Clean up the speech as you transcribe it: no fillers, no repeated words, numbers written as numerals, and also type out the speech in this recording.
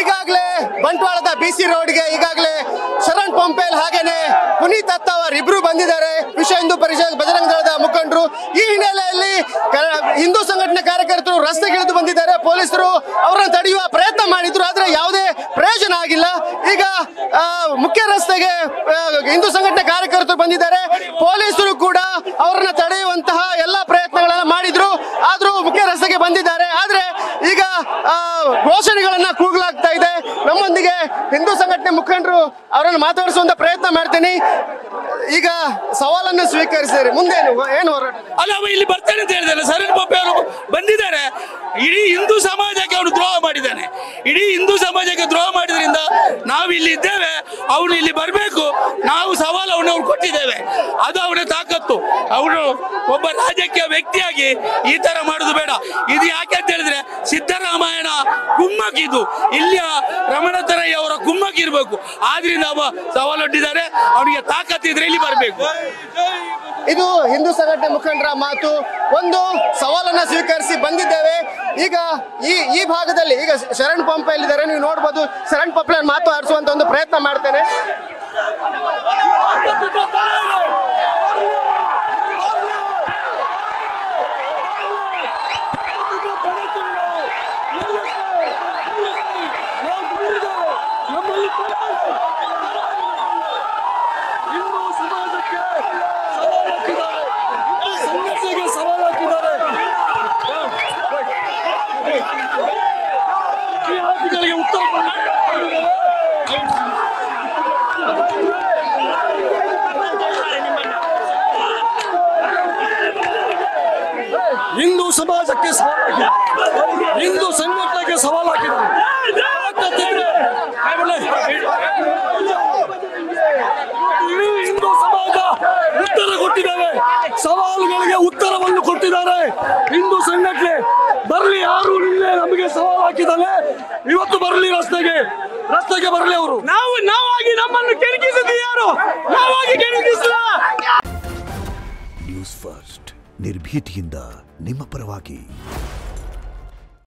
ಈಗಾಗಲೇ ಬಂಟ್ವಾಳದ BC ರೋಡ್ಗೆ ಈಗಾಗಲೇ ಶರಣ್ ಪಂಪೇಲ್ ಹಾಗೇನೆ ಪುನೀತ್ ಅತ್ತಾವರ್ ಇಬ್ರು ಬಂದಿದ್ದಾರೆ. ವಿಶ್ವ ಹಿಂದೂ ಪರಿಷತ್ ಬಜರಂಗ ದಳದ ಮುಖಂಡರು. ಈ ಹಿನ್ನೆಲೆಯಲ್ಲಿ ಹಿಂದೂ ಸಂಘಟನೆ ಕಾರ್ಯಕರ್ತರು ರಸ್ತೆಗಿಳಿದು ಬಂದಿದ್ದಾರೆ. ಪೊಲೀಸರು ಅವರನ್ನು ತಡೆಯುವ ಪ್ರಯತ್ನ ಮಾಡಿದ್ರು, ಆದ್ರೆ ಯಾವುದೇ ಪ್ರಯೋಜನ ಆಗಿಲ್ಲ. ಈಗ ಮುಖ್ಯ ರಸ್ತೆಗೆ ಹಿಂದೂ ಸಂಘಟನೆ ಕಾರ್ಯಕರ್ತರು ಬಂದಿದ್ದಾರೆ. ಪೊಲೀಸರು ಕೂಡ ಅವರನ್ನ ತಡೆಯುವಂತಹ ಎಲ್ಲಾ ಪ್ರಯತ್ನಗಳನ್ನ ಮಾಡಿದ್ರು, ಆದ್ರೂ ಮುಖ್ಯ ರಸ್ತೆಗೆ ಬಂದಿದ್ದಾರೆ. ಆದ್ರೆ ಈಗ ಘೋಷಣೆಗಳನ್ನ ಕೂಗಲಾಗ್ತಾ ಇದೆ. ನಮ್ಮೊಂದಿಗೆ ಹಿಂದೂ ಸಂಘಟನೆ ಮುಖಂಡರು ಅವರನ್ನು ಮಾತಾಡಿಸುವಂತ ಪ್ರಯತ್ನ ಮಾಡ್ತೀನಿ. ಈಗ ಸವಾಲನ್ನು ಸ್ವೀಕರಿಸಿದರೆ ಮುಂದೇನು ಏನು ಹೋರಾಟ? ಅಲ್ಲ, ಇಲ್ಲಿ ಬರ್ತಾನೆ ಅಂತ ಹೇಳಿದಾರೆ. ಶರಣ್ ಪಂಪೆ ಅವರು ಬಂದಿದ್ದಾರೆ. ಇಡೀ ಹಿಂದೂ ಸಮಾಜಕ್ಕೆ ಅವನು ದ್ರೋಹ ಮಾಡಿದ್ದಾನೆ. ಇಡೀ ಹಿಂದೂ ಸಮಾಜಕ್ಕೆ ದ್ರೋಹ ಮಾಡಿದ್ರಿಂದ ನಾವು ಇಲ್ಲಿ ಇದ್ದೇವೆ. ಅವನು ಇಲ್ಲಿ ಬರಬೇಕು. ನಾವು ಸವಾಲು ಅವ್ರು ಕೊಟ್ಟಿದ್ದೇವೆ. ಅದು ಅವನ ತಾಕತ್ತು. ಅವನು ಒಬ್ಬ ರಾಜಕೀಯ ವ್ಯಕ್ತಿಯಾಗಿ ಈ ತರ ಮಾಡುದು ಬೇಡ. ಇದು ಯಾಕೆ ಅಂತ ಹೇಳಿದ್ರೆ ಸಿದ್ದರಾಮಯ್ಯನ ಕುಮ್ಮಕ್ಕಿದು, ಇಲ್ಲಿಯ ರಮಣತರಯ್ಯ ಅವರ ಕುಮ್ಮಕ್ಕಿರ್ಬೇಕು. ಆದ್ರಿಂದ ಅವ ಸವಾಲೊಡ್ಡಿದ್ದಾರೆ. ಅವನಿಗೆ ತಾಕತ್ತಿದ್ರೆ ಇಲ್ಲಿ ಬರಬೇಕು. ಇದು ಹಿಂದೂ ಸಂಘಟನೆ ಮುಖಂಡರ ಮಾತು. ಒಂದು ಸವಾಲನ್ನ ಸ್ವೀಕರಿಸಿ ಬಂದಿದ್ದೇವೆ. ಈಗ ಈ ಭಾಗದಲ್ಲಿ ಈಗ ಶರಣ್ ಪಂಪೇಲ್ ಇದ್ದಾರೆ, ನೀವು ನೋಡ್ಬೋದು. ಶರಣ್ ಪಂಪೇಲ್ ಮಾತು ಆಡಿಸುವಂತ ಒಂದು ಪ್ರಯತ್ನ ಮಾಡ್ತೇನೆ. ಹಿಂದೂ ಸಮಾಜಕ್ಕೆ ಸವಾಲಾಗಿದೆ, ಹಿಂದೂ ಸಂಘಟನೆಗೆ ಸವಾಲಾಗಿದೆ. ಹಿಂದೂ ಸಮಾಜ ಉತ್ತರ ಕೊಟ್ಟಿದ್ದಾರೆ, ಸವಾಲುಗಳಿಗೆ ಉತ್ತರವನ್ನು ಕೊಟ್ಟಿದ್ದಾರೆ. ಹಿಂದೂ ಸಂಘಟನೆ ಬರ್ಲಿ, ಯಾರು ನಿನ್ನೆ ನಮಗೆ ಸವಾಲು ಹಾಕಿದ್ದಾನೆ, ಇವತ್ತು ಬರ್ಲಿ ರಸ್ತೆಗೆ ಬರ್ಲಿ. ಅವರು ನಾವಾಗಿ ನಮ್ಮನ್ನು ಕೆಣಕಿಸಿದ ಯಾರು? ನಾವಾಗಿ ಕೆಣಕಿಸಿದ. ನ್ಯೂಸ್ ಫಸ್ಟ್ ನಿರ್ಭೀತಿಯಿಂದ ನಿಮ್ಮ ಪರವಾಗಿ.